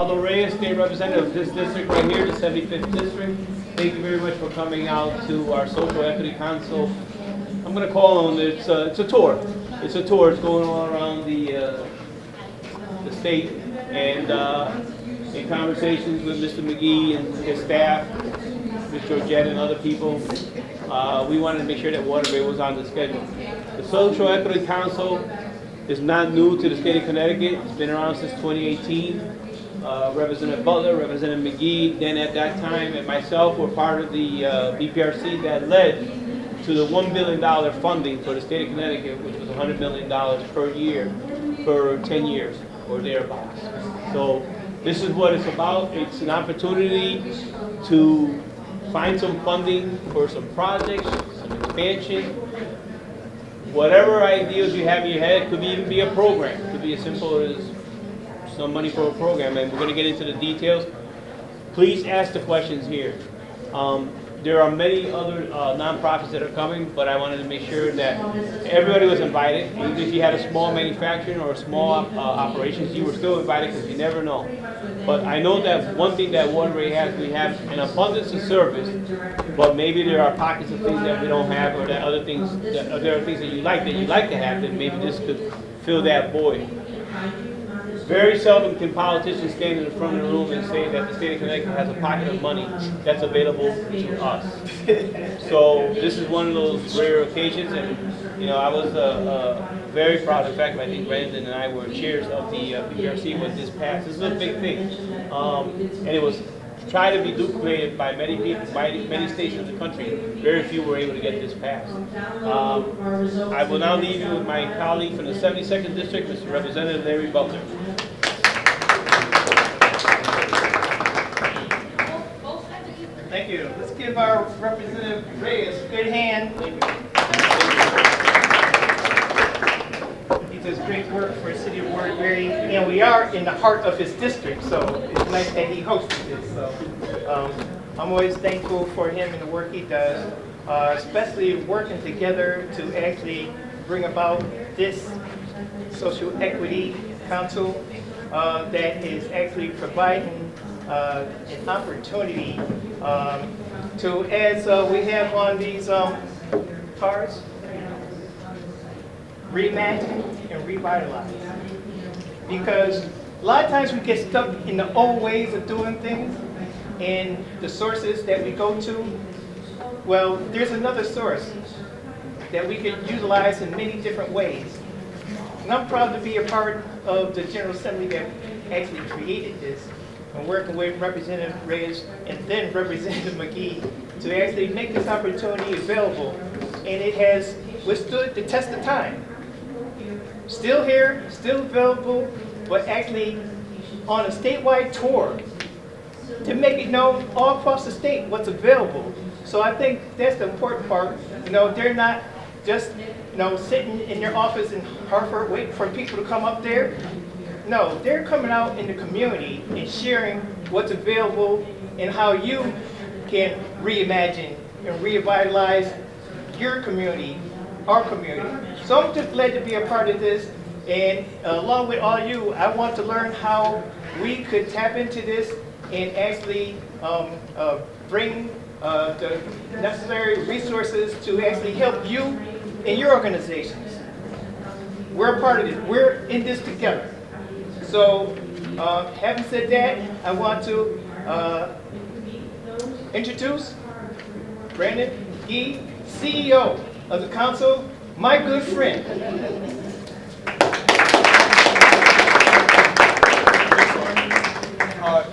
Geraldo Reyes, State Representative of this district right here, the 75th District. Thank you very much for coming out to our Social Equity Council. I'm going to call on it's a tour. It's a tour. It's going all around the state, and in conversations with Mr. McGee and his staff, Ms. Georgette and other people, we wanted to make sure that Waterbury was on the schedule. The Social Equity Council is not new to the state of Connecticut. It's been around since 2018. Representative Butler, Representative McGee, then at that time, and myself were part of the BPRC that led to the $1 billion funding for the state of Connecticut, which was $100 million per year for 10 years or thereabouts. So this is what it's about. It's an opportunity to find some funding for some projects, some expansion. Whatever ideas you have in your head, could even be a program. It could be as simple as some money for a program, and we're going to get into the details. Please ask the questions here. There are many other nonprofits that are coming, but I wanted to make sure that everybody was invited. Even if you had a small manufacturing or a small operations, you were still invited because you never know. But I know that one thing that Waterbury has, we have an abundance of service, but maybe there are pockets of things that we don't have, or that other things, there are things that you like to have, that maybe this could fill that void. Very seldom can politicians stand in the front of the room and say that the state of Connecticut has a pocket of money that's available to us. So this is one of those rare occasions, and I was very proud. In fact, I think Brandon and I were chairs of the BPRC when this passed. This is a big thing, and it was tried to be duplicated by many people, by many states in the country. Very few were able to get this passed. I will now leave you with my colleague from the 72nd District, Mr. Representative Larry Butler. Thank you. Let's give our Representative Reyes a good hand. He does great work for the city of Waterbury, and we are in the heart of his district, so it's nice that he hosted this. So I'm always thankful for him and the work he does, especially working together to actually bring about this social equity council that is actually providing an opportunity to, as we have on these cards, reimagine and revitalize. Because a lot of times we get stuck in the old ways of doing things and the sources that we go to. Well, there's another source that we could utilize in many different ways. And I'm proud to be a part of the General Assembly that actually created this, and working with Representative Reyes and then Representative McGee to actually make this opportunity available. And it has withstood the test of time. Still here, still available, but actually on a statewide tour to make it known all across the state what's available. So I think that's the important part. They're not just sitting in their office in Hartford waiting for people to come up there. No, they're coming out in the community and sharing what's available and how you can reimagine and revitalize your community, our community. So I'm just glad to be a part of this, and along with all you, I want to learn how we could tap into this and actually bring the necessary resources to actually help you and your organizations. We're a part of this. We're in this together. So, having said that, I want to introduce Brandon McGee, CEO of the council, my good friend.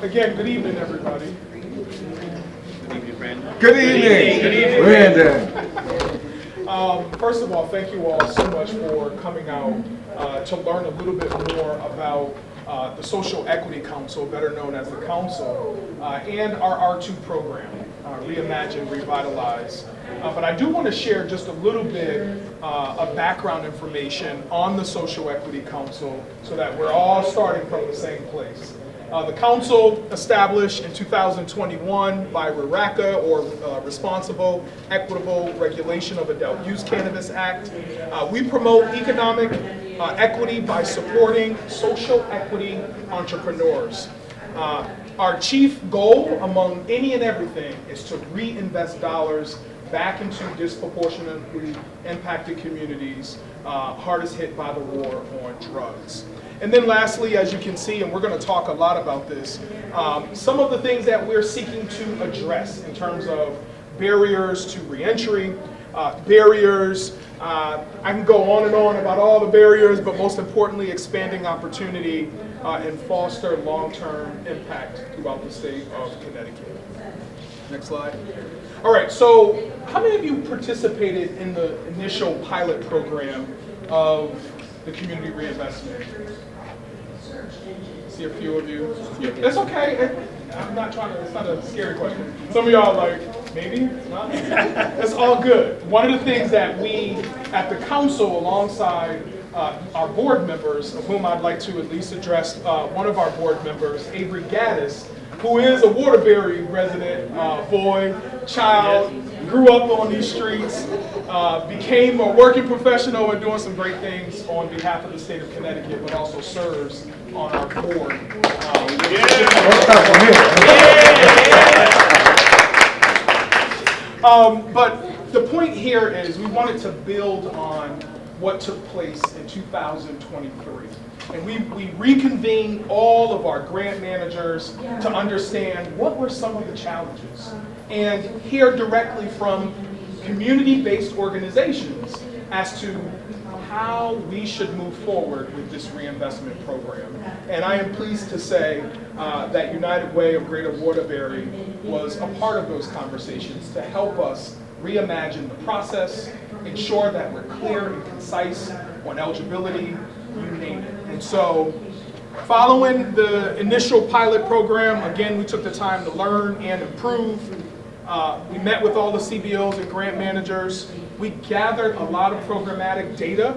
Again, good evening, everybody. Good evening, Brandon. Good evening, Brandon. First of all, thank you all so much for coming out to learn a little bit more about the Social Equity Council, better known as the Council, and our R2 program, Reimagine, Revitalize. But I do want to share just a little bit of background information on the Social Equity Council so that we're all starting from the same place. The council established in 2021 by RERACA, or Responsible, Equitable Regulation of Adult Use Cannabis Act. We promote economic equity by supporting social equity entrepreneurs. Our chief goal among any and everything is to reinvest dollars back into disproportionately impacted communities hardest hit by the war on drugs. And then lastly, as you can see, and we're going to talk a lot about this, some of the things that we're seeking to address in terms of barriers to reentry, barriers, I can go on and on about all the barriers, but most importantly, expanding opportunity and foster long-term impact throughout the state of Connecticut. Next slide. All right, so how many of you participated in the initial pilot program of the community reinvestment? See a few of you. It's okay. I'm not trying to, it's not a scary question. Some of y'all are like, maybe, not. It's all good. One of the things that we at the council alongside our board members, of whom I'd like to at least address one of our board members, Avery Gaddis, who is a Waterbury resident, boy, child, grew up on these streets, became a working professional and doing some great things on behalf of the state of Connecticut, but also serves on our board. But the point here is we wanted to build on what took place in 2023. And we reconvened all of our grant managers to understand what were some of the challenges and hear directly from community-based organizations as to how we should move forward with this reinvestment program. And I am pleased to say that United Way of Greater Waterbury was a part of those conversations to help us reimagine the process, ensure that we're clear and concise on eligibility, you name it. And so, following the initial pilot program, again, we took the time to learn and improve. We met with all the CBOs and grant managers. We gathered a lot of programmatic data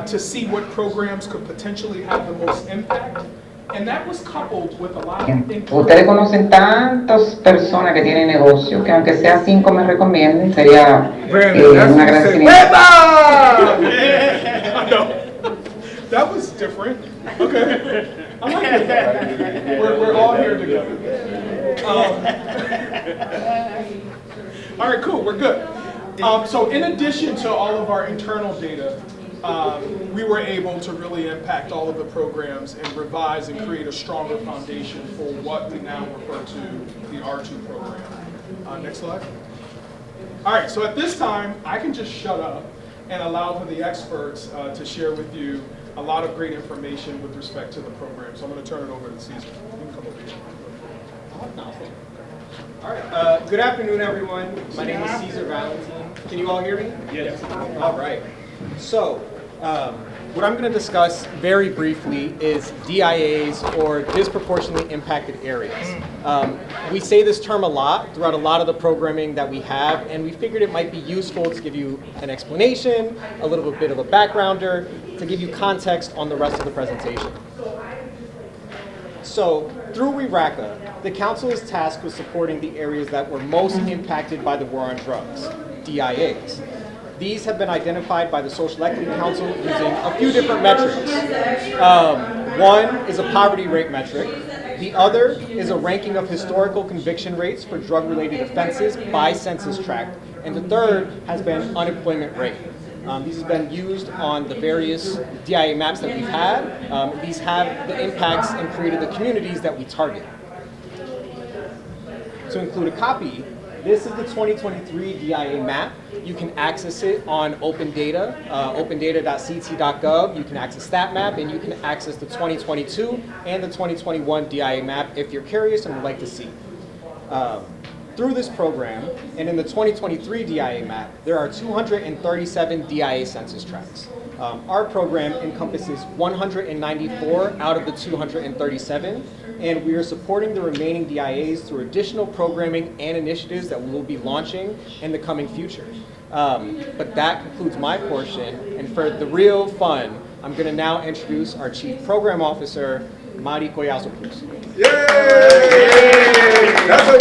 to see what programs could potentially have the most impact. And that was coupled with a lot of Ustedes conocen tantas personas que tienen negocio que aunque sea 5 me recomienden, sería un agradecimiento. That was different. Okay. I like it. We're all here together. All right, cool. We're good. So in addition to all of our internal data, we were able to really impact all of the programs and revise and create a stronger foundation for what we now refer to the R2 program. Next slide. All right, so at this time, I can just shut up and allow for the experts to share with you a lot of great information with respect to the program. So I'm going to turn it over to Caesar. You can come over here. All right. Good afternoon, everyone. My name is Caesar Valentine. Can you all hear me? Yes. All right. So, what I'm going to discuss very briefly is DIAs, or disproportionately impacted areas. We say this term a lot throughout a lot of the programming that we have, and we figured it might be useful to give you an explanation, a little bit of a backgrounder, to give you context on the rest of the presentation. So, through WRACA, the Council is tasked with supporting the areas that were most impacted by the war on drugs, DIAs. These have been identified by the Social Equity Council using a few different metrics. One is a poverty rate metric. The other is a ranking of historical conviction rates for drug-related offenses by census tract. And the third has been unemployment rate. These have been used on the various DIA maps that we've had. These have the impacts and created the communities that we target. To include a copy, this is the 2023 DIA map. You can access it on open data, opendata.ct.gov. You can access that map, and you can access the 2022 and the 2021 DIA map if you're curious and would like to see. Through this program, and in the 2023 DIA map, there are 237 DIA census tracts. Our program encompasses 194 out of the 237, and we are supporting the remaining DIAs through additional programming and initiatives that we will be launching in the coming future. But that concludes my portion, and for the real fun, I'm going to now introduce our Chief Program Officer, Mari Collazo Cruz. Yay! That's a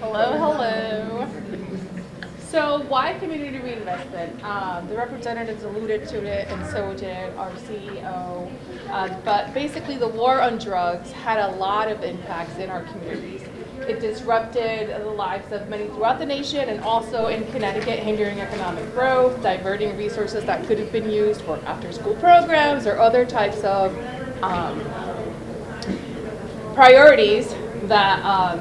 Hello. So why community reinvestment? The representatives alluded to it, and so did our CEO. But basically the war on drugs had a lot of impacts in our communities. It disrupted the lives of many throughout the nation and also in Connecticut, hindering economic growth, diverting resources that could have been used for after-school programs or other types of priorities that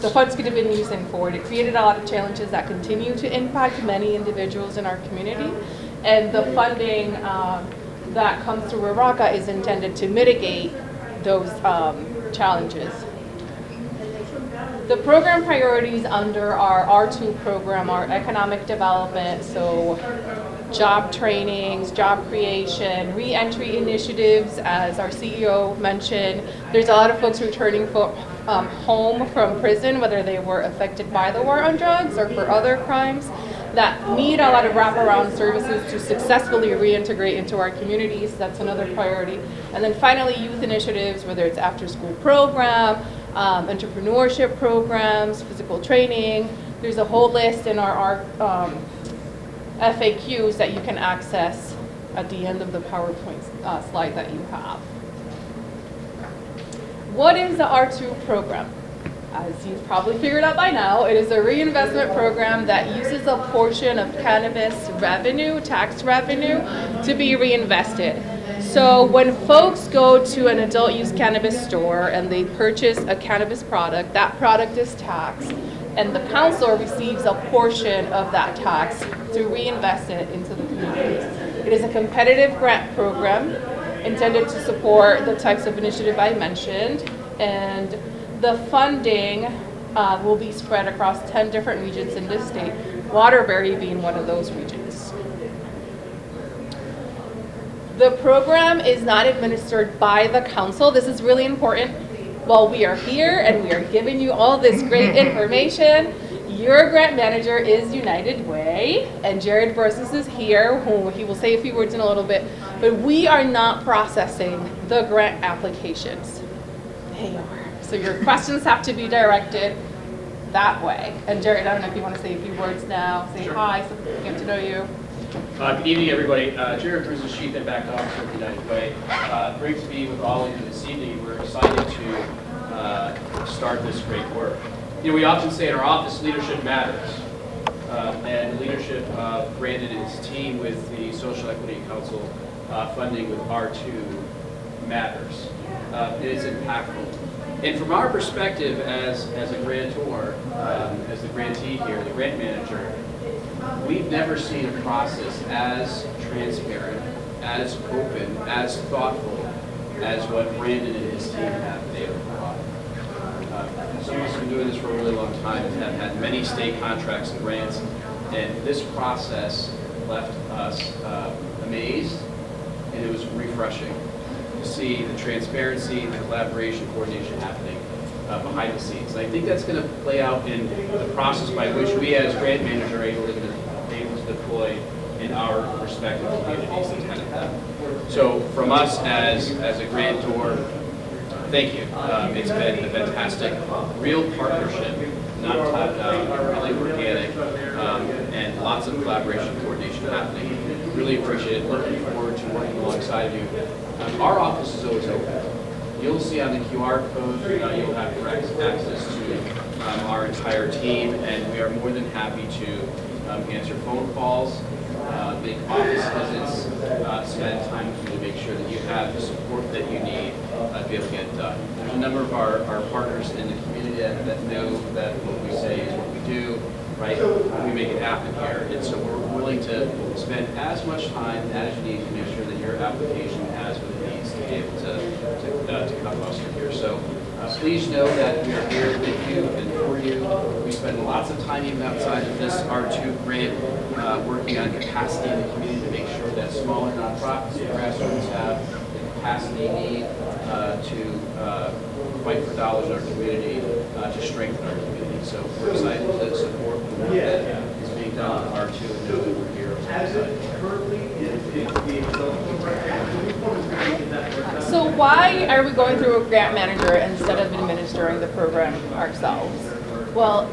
the funds could have been used for. It created a lot of challenges that continue to impact many individuals in our community. And the funding that comes through RARACA is intended to mitigate those challenges. The program priorities under our R2 program are economic development, so job trainings, job creation, re-entry initiatives, as our CEO mentioned. There's a lot of folks returning home from prison, whether they were affected by the war on drugs or for other crimes, that need a lot of wraparound services to successfully reintegrate into our communities. That's another priority. And then finally, youth initiatives, whether it's after-school program, entrepreneurship programs, physical training. There's a whole list in our FAQs that you can access at the end of the PowerPoint slide that you have. What is the R2 program? As you've probably figured out by now, it is a reinvestment program that uses a portion of cannabis revenue, tax revenue, to be reinvested. So when folks go to an adult use cannabis store and they purchase a cannabis product, that product is taxed, and the council receives a portion of that tax to reinvest it into the communities. It is a competitive grant program intended to support the types of initiative I mentioned, and the funding will be spread across 10 different regions in this state, Waterbury being one of those regions. The program is not administered by the council. This is really important. While we are here and we are giving you all this great information, your grant manager is United Way, and Jared Versus is here, who he will say a few words in a little bit, but we are not processing the grant applications. They are. So your questions have to be directed that way. And Jared, I don't know if you want to say a few words now, say hi, so people get to know you. Good evening, everybody. Jared Bruce, the Chief and Back Officer of United Way. Great to be with all of you this evening. We're excited to start this great work. You know, we often say in our office, leadership matters. And the leadership of Brandon and his team with the Social Equity Council funding with R2 matters. It is impactful. And from our perspective as a grantor, as the grantee here, the grant manager, we've never seen a process as transparent, as open, as thoughtful as what Brandon and his team have been able to provide. Some of us have been doing this for a really long time and have had many state contracts and grants, and this process left us amazed, and it was refreshing to see the transparency, the collaboration, coordination happening behind the scenes. And I think that's going to play out in the process by which we as grant manager are able to deploy in our respective communities and tenant them. So from us as a grantor, thank you. It's been a fantastic, real partnership, not top down, really organic, and lots of collaboration and coordination happening. Really appreciate it. Looking forward to working alongside you. Our office is always open. You'll see on the QR code, you'll have direct access to our entire team, and we are more than happy to answer phone calls, make office visits, spend time with you to make sure that you have the support that you need to be able to get it done. There's a number of our partners in the community that know that what we say is what we do, right? We make it happen here. And so we're willing to spend as much time as you need to make sure that your application has what it needs to be able to come muster here. So please know that we are here with you and for you. We spend lots of time even outside of this R2 grant working on capacity in the community to make sure that smaller nonprofits and grassroots have the capacity need to fight for dollars in our community, to strengthen our community. So we're excited to support the work that is being done on R2 and know that we're here. So why are we going through a grant manager instead of administering the program ourselves? Well,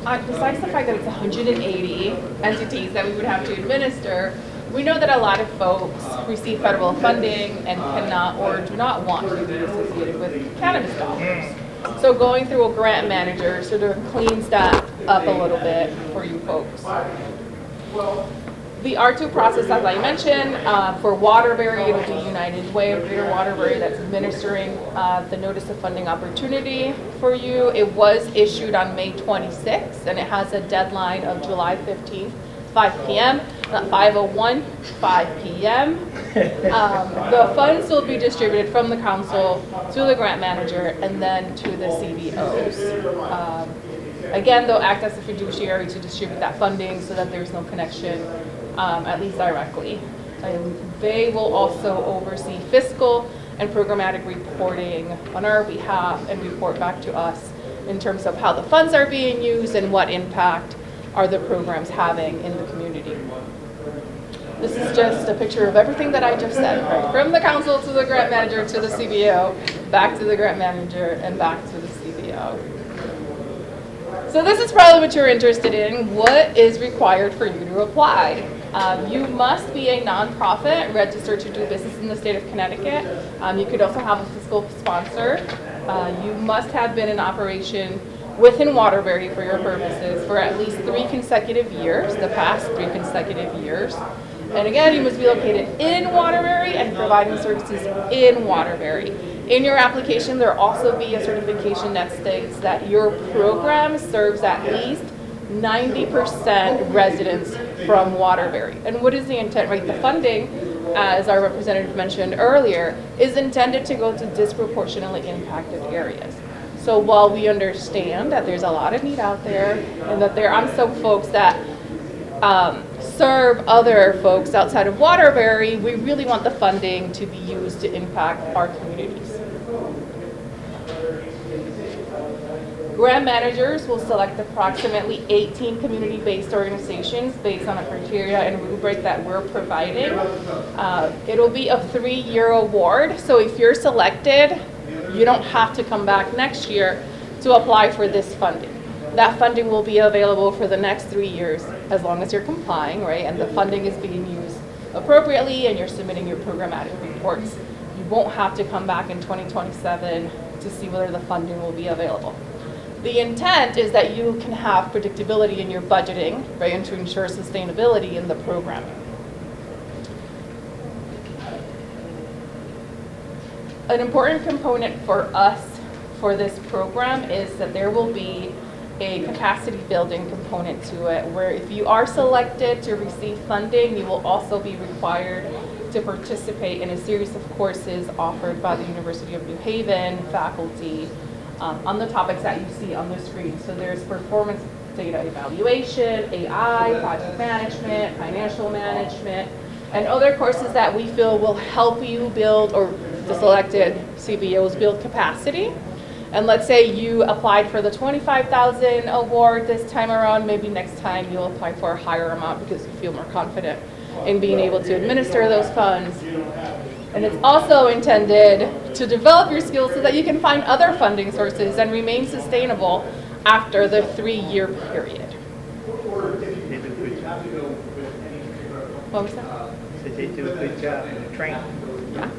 besides the fact that it's 180 entities that we would have to administer, We know that a lot of folks receive federal funding and cannot or do not want to be associated with cannabis dollars. So going through a grant manager sort of cleans that up a little bit for you folks. The R2 process, as I mentioned, for Waterbury, it'll be United Way of Greater Waterbury that's administering the Notice of Funding Opportunity for you. It was issued on May 26th, and it has a deadline of July 15th, 5 p.m., not 5:01, 5 p.m. The funds will be distributed from the council to the grant manager and then to the CBOs. Again, they'll act as a fiduciary to distribute that funding so that there's no connection, at least directly. They will also oversee fiscal and programmatic reporting on our behalf and report back to us in terms of how the funds are being used and what impact are the programs having in the community. This is just a picture of everything that I just said, right? From the council to the grant manager to the CBO, back to the grant manager, and back to the CBO. So this is probably what you're interested in. What is required for you to apply? You must be a nonprofit registered to do business in the state of Connecticut. You could also have a fiscal sponsor. You must have been in operation within Waterbury for your purposes for at least 3 consecutive years, the past 3 consecutive years. And again, you must be located in Waterbury and providing services in Waterbury. In your application, there will also be a certification that states that your program serves at least 90% residents from Waterbury. And what is the intent, right? The funding, as our representative mentioned earlier, is intended to go to disproportionately impacted areas. So while we understand that there's a lot of need out there and that there are some folks that serve other folks outside of Waterbury, we really want the funding to be used to impact our communities. Grant managers will select approximately 18 community-based organizations based on a criteria and rubric that we're providing. It'll be a 3-year award, so if you're selected, you don't have to come back next year to apply for this funding. That funding will be available for the next 3 years as long as you're complying, right? And the funding is being used appropriately and you're submitting your programmatic reports. You won't have to come back in 2027 to see whether the funding will be available. The intent is that you can have predictability in your budgeting, right, and to ensure sustainability in the programming. An important component for us for this program is that there will be a capacity building component to it, where if you are selected to receive funding, you will also be required to participate in a series of courses offered by the University of New Haven faculty on the topics that you see on the screen. So there's performance data evaluation, AI, project management, financial management, and other courses that we feel will help you build, or the selected CBOs build capacity. And let's say you applied for the $25,000 award this time around, maybe next time you'll apply for a higher amount because you feel more confident in being able to administer those funds. And it's also intended to develop your skills so that you can find other funding sources and remain sustainable after the 3-year period. They do a good job. What was that? Said they do a good job in the training. Yeah.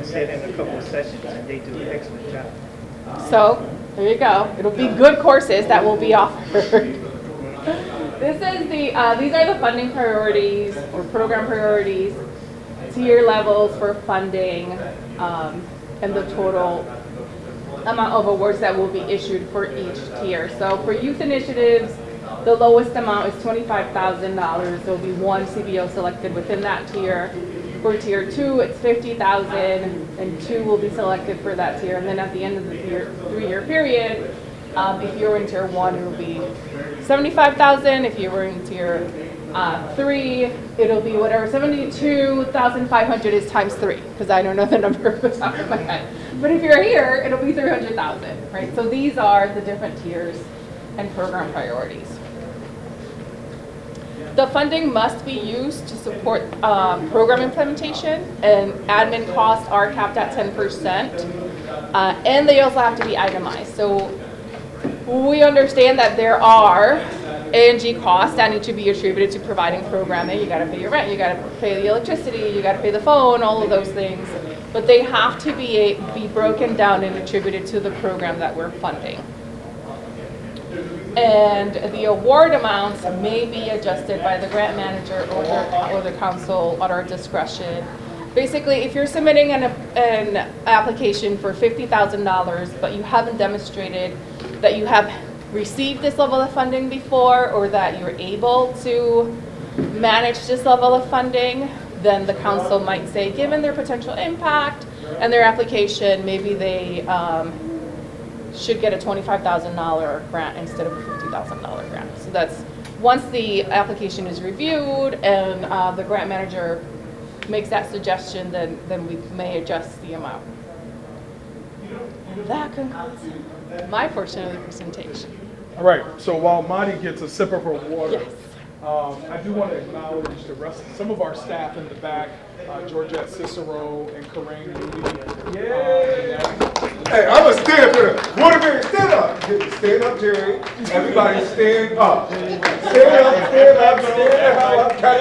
I said in a couple of sessions, and they do an excellent job. So there you go. It'll be good courses that will be offered. This is these are the funding priorities or program priorities, tier levels for funding, and the total amount of awards that will be issued for each tier. So for youth initiatives, the lowest amount is $25,000. There will be one CBO selected within that tier. For tier 2, it's $50,000, and 2 will be selected for that tier. And then at the end of the 3-year period, if you're in tier 1, it will be $75,000. If you were in tier 3, it'll be whatever, $72,500 is times 3, because I don't know the number off the top of my head. But if you're here, it'll be $300,000, right? So these are the different tiers and program priorities. The funding must be used to support program implementation, and admin costs are capped at 10%, and they also have to be itemized. So we understand that there are A&G costs that need to be attributed to providing programming. You gotta pay your rent, you gotta pay the electricity, you gotta pay the phone, all of those things. But they have to be broken down and attributed to the program that we're funding. And the award amounts may be adjusted by the grant manager or the council at our discretion. Basically, if you're submitting an application for $50,000, but you haven't demonstrated that you have received this level of funding before, or that you're able to manage this level of funding, then the council might say, given their potential impact and their application, maybe they should get a $25,000 grant instead of a $50,000 grant. So that's, once the application is reviewed and the grant manager makes that suggestion, then we may adjust the amount. And that concludes my portion of the presentation. All right, so while Marty gets a sip of her water, I do want to acknowledge the rest, some of our staff in the back, Georgette Cicero and Corinne Moody. Hey, I'm going to stand for them. Waterbury, stand up. Stand up, Jerry. Everybody stand up. Stand up, stand up, stand up. Cut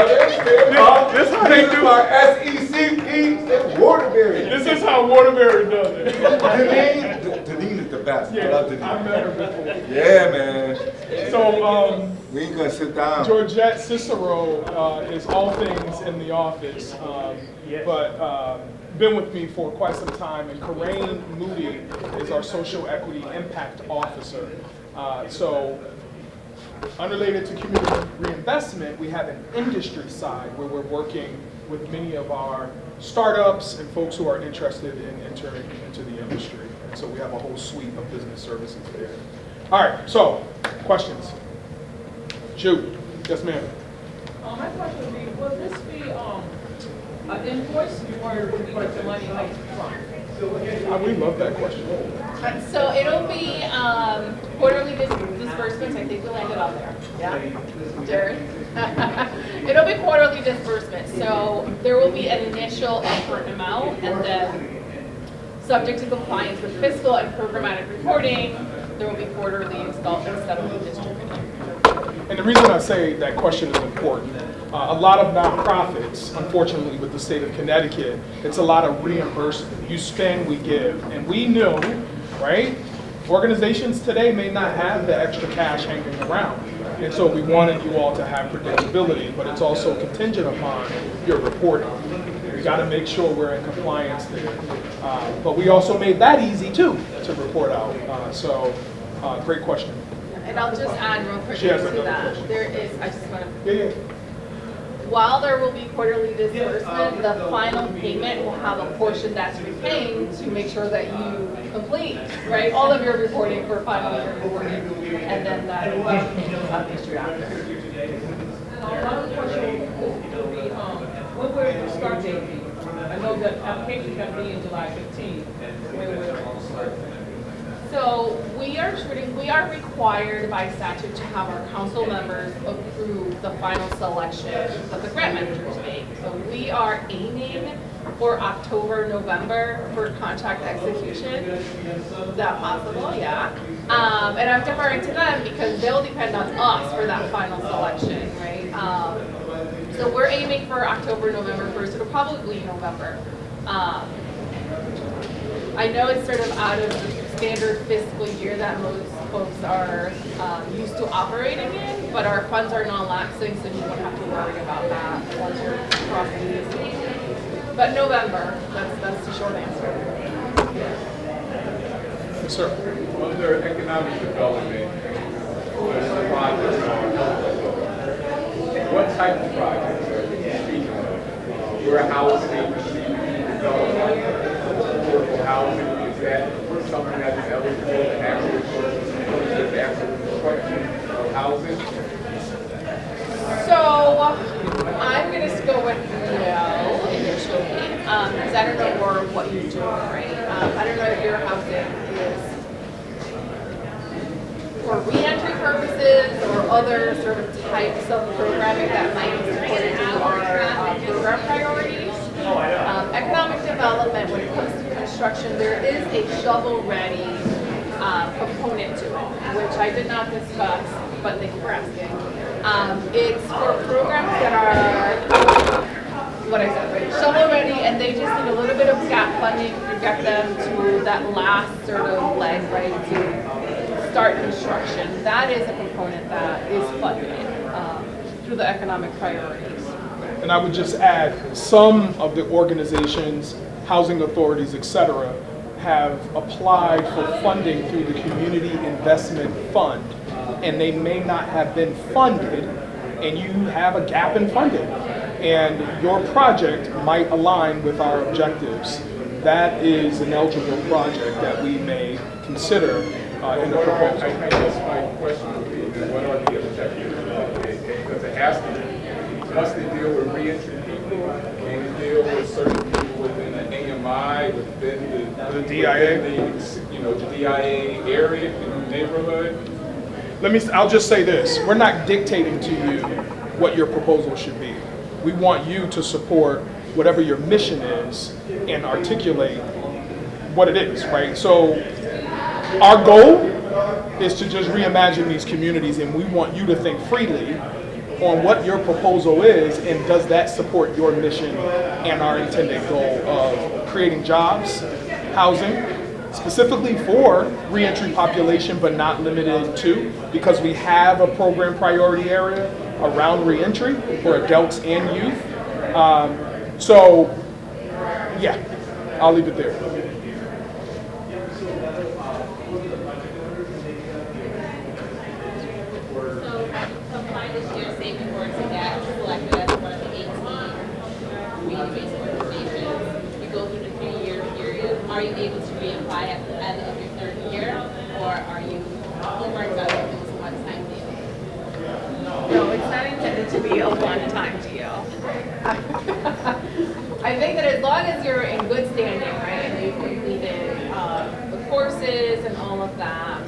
it, stand up. This is how they do our SECP in Waterbury. This is how Waterbury does it. Deneen is the best. Yeah, I love Deneen. I met her before. Yeah, man. So, we ain't going to sit down. Georgette Cicero is all things in the office, but been with me for quite some time, and Corinne Moody is our social equity impact officer. So, unrelated to community reinvestment, we have an industry side where we're working with many of our startups and folks who are interested in entering into the industry. And so we have a whole suite of business services there. All right, so questions? Shoot. Yes, ma'am. My question would be, will this be an invoice or would it be like the money like from? We love that question. So it'll be quarterly disbursements. I think we landed on there. Yeah, Jared? It'll be quarterly disbursements. So there will be an initial upfront amount, and then subject to compliance with fiscal and programmatic reporting, there will be quarterly installments that will be distributed. And the reason I say that question is important, a lot of nonprofits, unfortunately with the state of Connecticut, it's a lot of reimbursement. You spend, we give. And we know, right, organizations today may not have the extra cash hanging around. And so we wanted you all to have predictability, but it's also contingent upon your reporting. We got to make sure we're in compliance there. But we also made that easy too, to report out. Great question. And I'll just add real quickly She has to another that. question. There is, I just want to, Yeah. while there will be quarterly disbursement, the final payment will have a portion that's retained to make sure that you complete, right, all of your reporting for final year reporting, and then that will be issued after. Another question would be, when will the start date be? I know that application can be in July 15th. When will it start? So we are required by statute to have our council members approve the final selection that the grant managers make. So we are aiming for October, November for contract execution. Is that possible? Yeah. And I'm deferring to them because they'll depend on us for that final selection, right? So we're aiming for October, November 1st. It'll probably be November. I know it's sort of out of the standard fiscal year that most folks are used to operating in, but our funds are non-lapsing, so you won't have to worry about that once you're crossing this. But November, that's the short answer. Yes, sir. Under economic development, projects what type of projects are you speaking of? Where housing, development, affordable housing, is that something that is eligible to answer the question of housing? So I'm going to go with no initially, because I don't know more of what you're doing, right? I don't know if your housing is for re-entry purposes or other sort of types of programming that might be supported to our program priorities. Economic development, when it comes to construction, there is a shovel-ready component to it, which I did not discuss. but thank you for asking. It's for programs that are, what I said, right, shovel ready, and they just need a little bit of gap funding to get them to that last sort of leg, right, to start construction. That is a component that is funded through the economic priorities. And I would just add, some of the organizations, housing authorities, et cetera, have applied for funding through the Community Investment Fund, and they may not have been funded, and you have a gap in funding. And your project might align with our objectives. That is an eligible project that we may consider in the proposal. I guess my question would be, what are the objectives? Because it has to, must it deal with reentry people? Can it deal with certain people within the AMI, within the DIA? The DIA area, neighborhood? I'll just say this, we're not dictating to you what your proposal should be. We want you to support whatever your mission is and articulate what it is, right? So our goal is to just reimagine these communities, and we want you to think freely on what your proposal is, and does that support your mission and our intended goal of creating jobs, housing, specifically for reentry population, but not limited to, because we have a program priority area around reentry for adults and youth. So, yeah, I'll leave it there. Apply this year, Saving Words and Gaps, selected as one of the 18 community-based organizations. You go through the 3-year period. Are you able to reapply at the end of your 3rd year, or are you homework done with this one-time deal? No, it's not intended to be a one-time deal. I think that as long as you're in good standing, right, and you've completed the courses and all of that,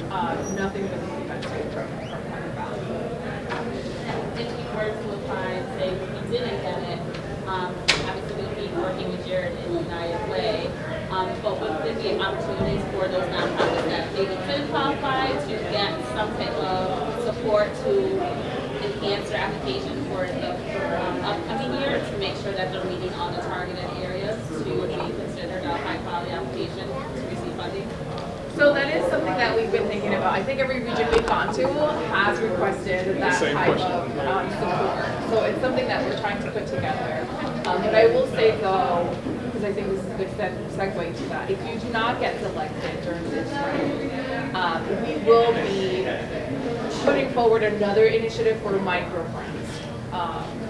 nothing really prevents you from coming back. If you were to apply and say you didn't get it, obviously we'll be working with Jared in United Way, but would there be opportunities for those nonprofits that maybe couldn't qualify to get some type of support to enhance their application for upcoming year to make sure that they're meeting all the targeted areas to be considered a high quality application to receive funding? So that is something that we've been thinking about. I think every region we've gone to has requested that type of support. So it's something that we're trying to put together. But I will say though, because I think this is a good segue to that, if you do not get selected during this round, we will be putting forward another initiative for micro grants.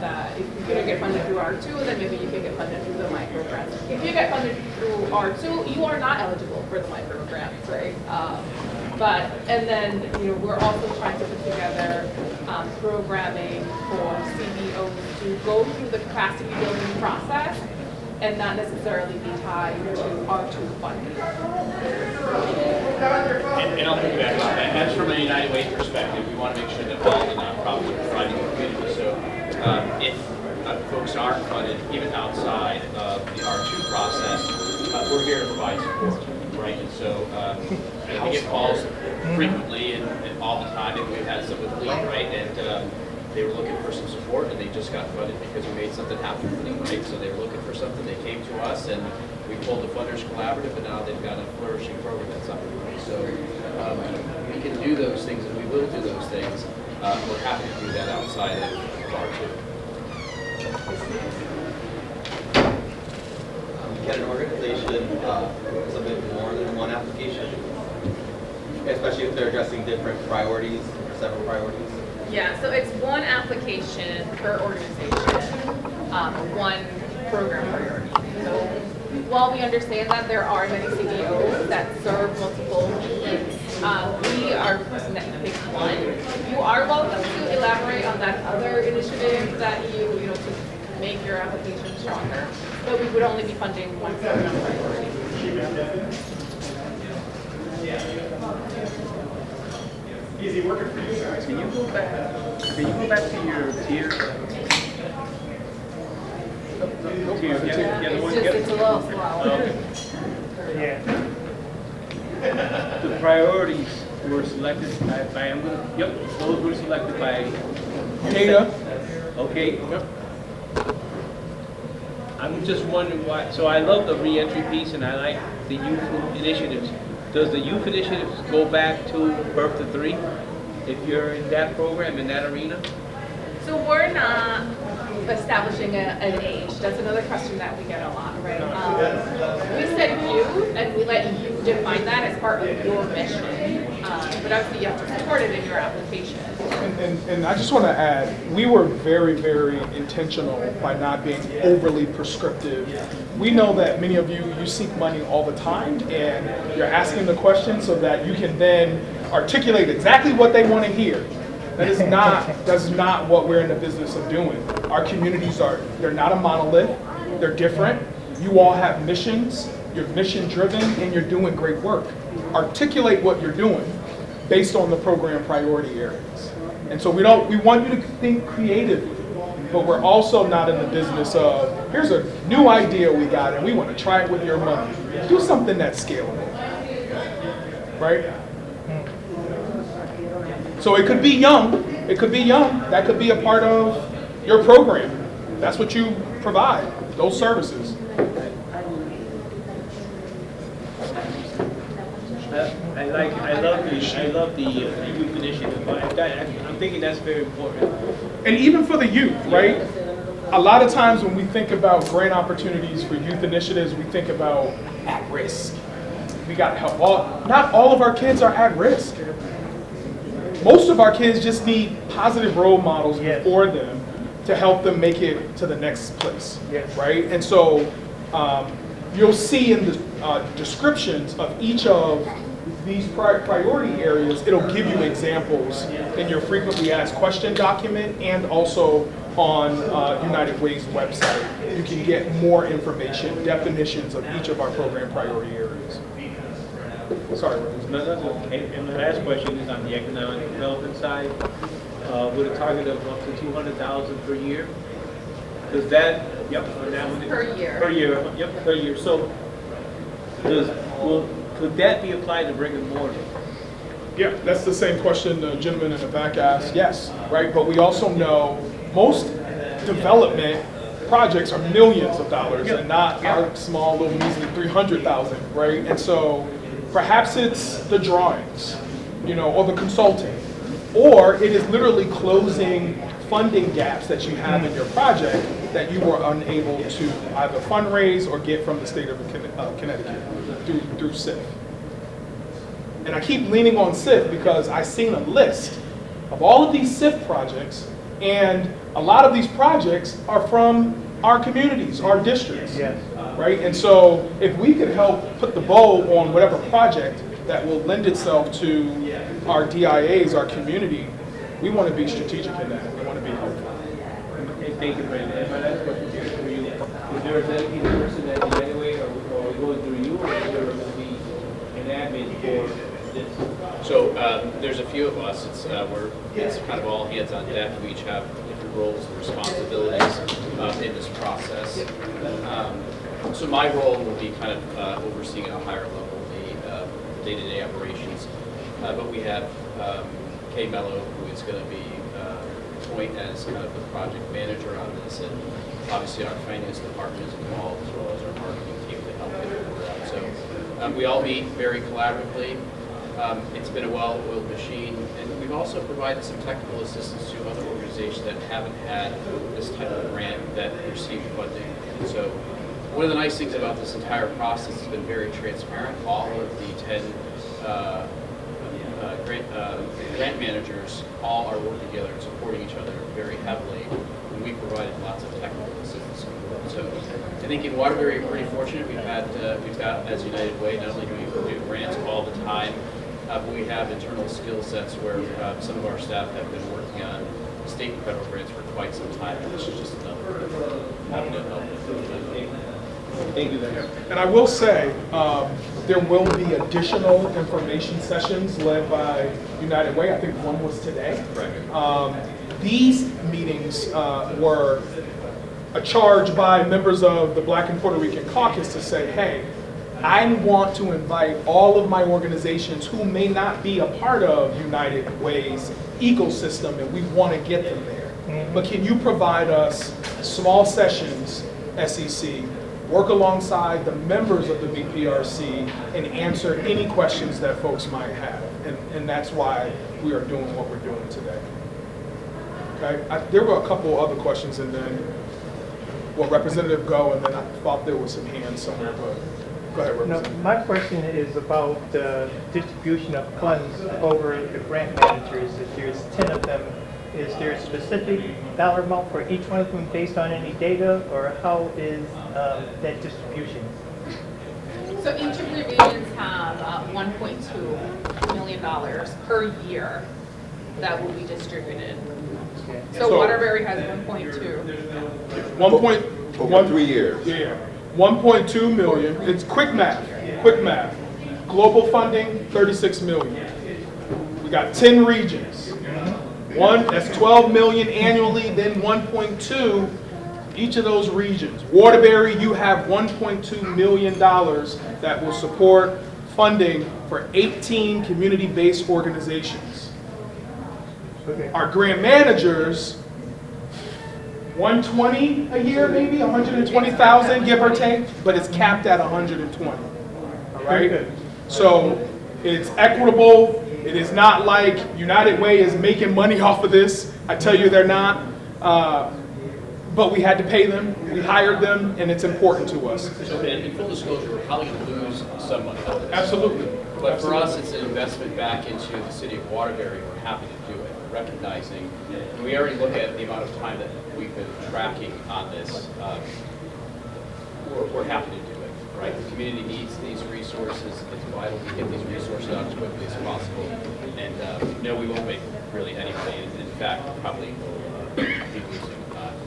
That if you couldn't get funded through R2, then maybe you can get funded through the micro grants. If you get funded through R2, you are not eligible for the micro grants, right? And then we're also trying to put together programming for CBOs to go through the capacity building process and not necessarily be tied to R2 funding. And I'll think back on that. As from a United Way perspective, we want to make sure that all the nonprofits are providing the community. So if folks aren't funded, even outside of the R2 process, we're here to provide support, right? And so we get calls frequently and all the time, and we've had some with Lee, right? And they were looking for some support, and they just got funded because we made something happen for them, right? So they were looking for something, they came to us, and we pulled the Funders Collaborative, and now they've got a flourishing program that's up and running. So we can do those things, and we will do those things. We're happy to do that outside of R2. Can an organization submit more than one application, especially if they're addressing different priorities or several priorities? Yeah, so it's one application per organization, one program priority. So while we understand that there are many CBOs that serve multiple needs, we are requesting that you pick one. You are welcome to elaborate on that other initiative that you to make your application stronger, but we would only be funding one program priority. Easy working for you guys. Can you go back to your tier? It's a little slow. The priorities were selected by those were selected by Data. Okay. Yep. I'm just wondering why. So I love the reentry piece, and I like the youth initiatives. Does the youth initiatives go back to birth to 3? If you're in that program, in that arena? So we're not establishing an age. That's another question that we get a lot, right? We said youth, and we let you define that as part of your mission. But obviously you have to support it in your application. And I just want to add, we were very, very intentional by not being overly prescriptive. We know that many of you seek money all the time, and you're asking the question so that you can then articulate exactly what they want to hear. That's not what we're in the business of doing. Our communities they're not a monolith, they're different. You all have missions, you're mission driven, and you're doing great work. Articulate what you're doing based on the program priority areas. And so we want you to think creatively, but we're also not in the business of, here's a new idea we got and we want to try it with your money. Do something that's scalable, right? So it could be young, that could be a part of your program. That's what you provide, those services. I love the youth initiative. I'm thinking that's very important. And even for the youth, right? A lot of times when we think about grant opportunities for youth initiatives, we think about at risk. We got to help not all of our kids are at risk. Most of our kids just need positive role models for them to help them make it to the next place, right? And so you'll see in the descriptions of each of these priority areas, it'll give you examples in your frequently asked question document and also on United Way's website. You can get more information, definitions of each of our program priority areas. Sorry, Rose. And the last question is on the economic development side, with a target of up to $200,000 per year. Does that, Per year. Per year, per year. So could that be applied to brick and mortar? Yeah, that's the same question the gentleman in the back asked. Yes, right? But we also know most development projects are millions of dollars and not our small little measly 300,000, right? And so perhaps it's the drawings, or the consulting, or it is literally closing funding gaps that you have in your project that you were unable to either fundraise or get from the state of Connecticut through SIF. And I keep leaning on SIF because I've seen a list of all of these SIF projects, and a lot of these projects are from our communities, our districts, right? And so if we could help put the bow on whatever project that will lend itself to our DIAs, our community, we want to be strategic in that. We want to be helpful. Okay, thank you, Brandon. And my last question here for you. Is there a dedicated person at United Way, or going through you, or is there going to be an admin for this? So there's a few of us. It's kind of all hands on deck. We each have different roles and responsibilities in this process. So my role will be kind of overseeing at a higher level the day-to-day operations. But we have Kay Mello, who is going to be point as kind of the project manager on this, and obviously our finance department is involved, as well as our marketing team to help get it out. So we all meet very collaboratively. It's been a well-oiled machine, and we've also provided some technical assistance to other organizations that haven't had this type of grant that received funding. And so one of the nice things about this entire process has been very transparent. All of the 10 grant managers all are working together and supporting each other very heavily, and we provided lots of technical assistance. So I think in Waterbury we're pretty fortunate. We've got as United Way, not only do we do grants all the time, but we have internal skill sets where some of our staff have been working on state and federal grants for quite some time, and this is just another avenue of help. Thank you, Larry. And I will say, there will be additional information sessions led by United Way. I think one was today. These meetings were a charge by members of the Black and Puerto Rican Caucus to say, hey, I want to invite all of my organizations who may not be a part of United Way's ecosystem, and we want to get them there. But can you provide us small sessions, SEC, work alongside the members of the BPRC and answer any questions that folks might have? And that's why we are doing what we're doing today. Okay, there were a couple other questions, and then, well, Representative Go, and then I thought there was some hands somewhere, but go ahead, Representative. No, my question is about distribution of funds over the grant managers. If there's 10 of them, is there a specific dollar amount for each one of them based on any data, or how is that distribution? So each of the regions have $1.2 million per year that will be distributed. So Waterbury has 1.2. Over 3 years. Yeah, 1.2 million. It's quick math. Quick math. Global funding, 36 million. We got 10 regions. That's 12 million annually, then 1.2 each of those regions. Waterbury, you have $1.2 million that will support funding for 18 community-based organizations. Our grant managers, 120 a year, maybe 120,000, give or take, but it's capped at 120. All right. So it's equitable. It is not like United Way is making money off of this. I tell you, they're not. But we had to pay them. We hired them, and it's important to us. So in full disclosure, we're probably going to lose some money out of this. Absolutely. But for us, it's an investment back into the city of Waterbury. We're happy to do it, recognizing, we already look at the amount of time that we've been tracking on this. We're happy to do it, right? The community needs these resources. It's vital we get these resources out as quickly as possible. And no, we won't make really any money. In fact, probably will be losing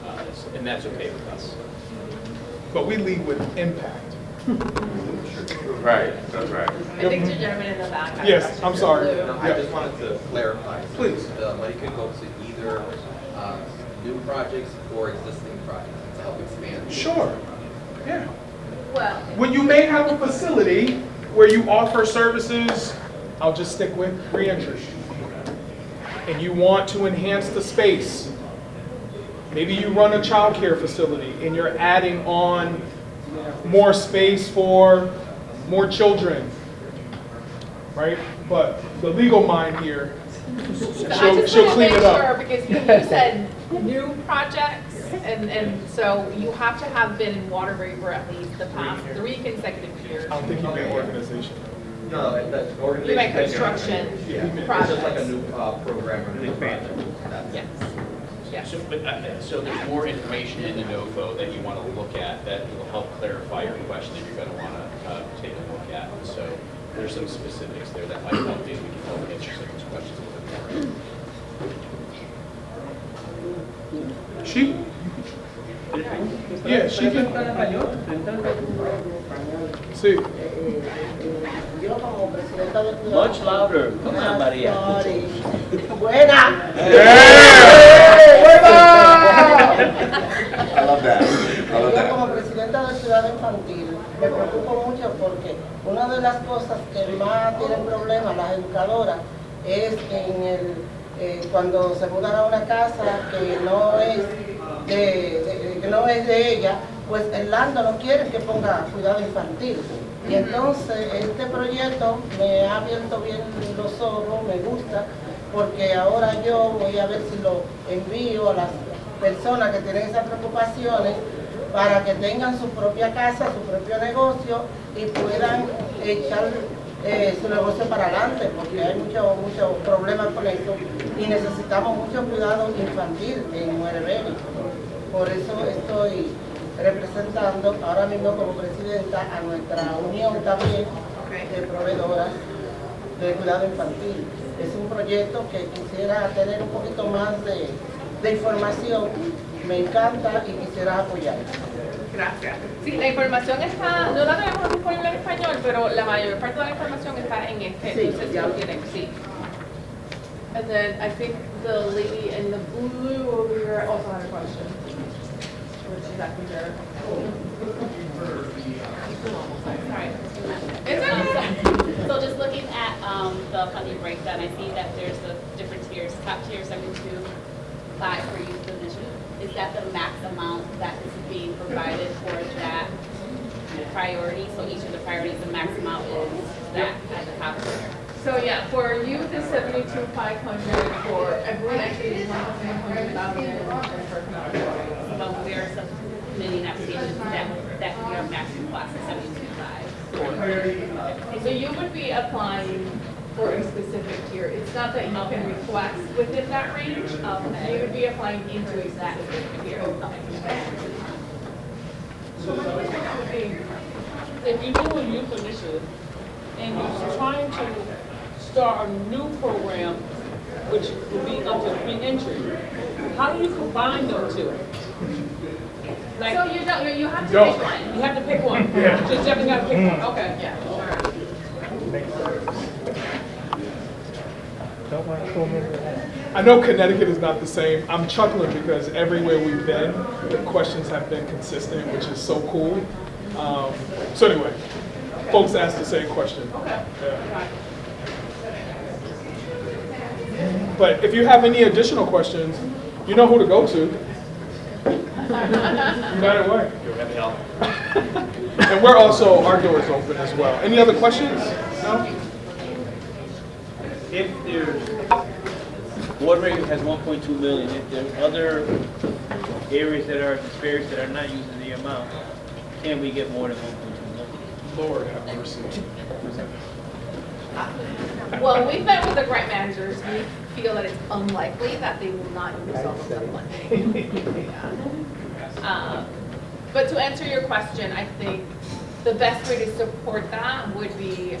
on this. And that's okay with us. But we lead with impact. Right, that's right. I think the gentleman in the back. has a Yes, question I'm for sorry. Lou. I just wanted to clarify. Please. The money could go to either new projects or existing projects to help expand. Sure. Yeah. Well, When you may have a facility where you offer services, I'll just stick with reentry, and you want to enhance the space. Maybe you run a child care facility and you're adding on more space for more children, right? But the legal mind here, she'll clean it up. Because you said new projects, and so you have to have been in Waterbury for at least the past 3 consecutive years. I don't think you meant organization. No, that's You organization. meant construction It's projects. just like a new program or new project. Yes. Yes. So there's more information in the NOFO that you want to look at that will help clarify your question that you're going to want to take a look at. So there's some specifics there that might help you. We can help answer some of those questions a little bit more. She? Yeah, she can. Sí. Yo como presidenta del club. Much louder. Come on, Maria. Sorry. Buena. I love that. I love Yo that. como presidenta de Ciudad Infantil me preocupo mucho porque una de las cosas que más tienen problemas las educadoras es cuando se mudan a una casa que no es de ella, pues el lando no quiere que ponga cuidado infantil. Y entonces este proyecto me ha abierto bien los ojos, me gusta, porque ahora yo voy a ver si lo envío a las personas que tienen esas preocupaciones para que tengan su propia casa, su propio negocio y puedan echar su negocio para adelante, porque hay muchos problemas con eso y necesitamos mucho cuidado infantil en Meriden. Por eso estoy representando ahora mismo como presidenta a nuestra unión también de proveedoras de cuidado infantil. Es un proyecto que quisiera tener un poquito más de información, me encanta y quisiera apoyar. Gracias. Sí, la información está, no la tenemos disponible en español, pero la mayor parte de la información está en este. Sí, No sé si ya lo lo tienen, sí. And then I think the lady in the blue over here also had a question. Which is exactly there. So just looking at the funding breakdown, I see that there's the different tiers. Top tier 72.5 for youth position. Is that the max amount that is being provided for that priority? So each of the priorities, the max amount is that at the top tier. So yeah, for youth is 72,500, for everyone actually is 100,000 for community. But there are some many applications that we are maxing class at 72.5. So you would be applying for a specific tier. It's not that you can request within that range. You would be applying into a specific tier. So my question would be, if you're doing youth initiative and you're trying to start a new program, which would be up to re-entry, how do you combine them two? Like, So you have to Don't. pick one. you have to pick one. Yeah. Just definitely got to pick one. Okay. Yeah. I know Connecticut is not the same. I'm chuckling because everywhere we've been, the questions have been consistent, which is so cool. So anyway, folks ask the same question. Okay. Yeah. But if you have any additional questions, you know who to go to. United Way. And we're also, our door is open as well. Any other questions? No? If there's, Waterbury has 1.2 million, if there are other areas that are disparate that are not using the amount, can we get more than 1.2 million? Lord have mercy. Well, we've met with the grant managers. We feel that it's unlikely that they will not use all of the funding. But to answer your question, I think the best way to support that would be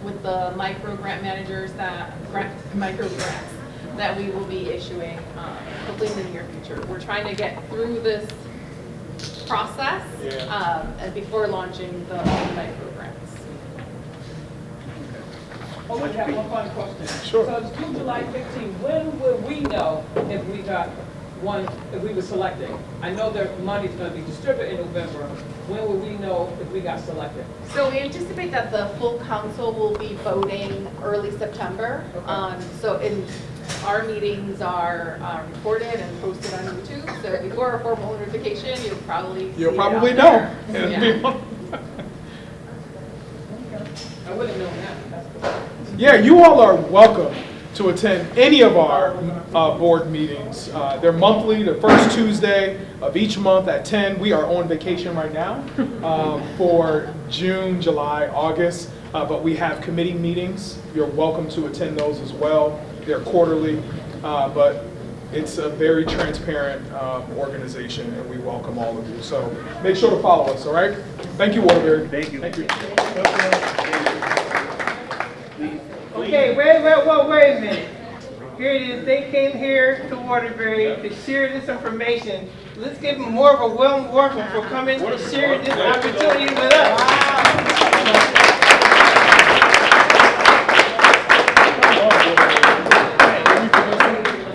with the micro grant managers micro grants that we will be issuing hopefully in the near future. We're trying to get through this process and before launching the micro grants. Oh, we have one final question. Sure. So it's due July 15. When will we know if we got one, if we were selected? I know that money's going to be distributed in November. When will we know if we got selected? So we anticipate that the full council will be voting early September. Okay. So our meetings are recorded and posted on YouTube. So before a formal notification, you'll probably see it out know. there. Yeah. I wouldn't know that. Yeah, you all are welcome to attend any of our board meetings. They're monthly, the first Tuesday of each month at 10. We are on vacation right now for June, July, August, but we have committee meetings. You're welcome to attend those as well. They're quarterly, but it's a very transparent organization, and we welcome all of you. So make sure to follow us, all right? Thank you, Waterbury. Thank you. Thank you. Okay, wait a minute. Here it is, they came here to Waterbury to share this information. Let's give them more of a warm welcome for coming to share this opportunity with us.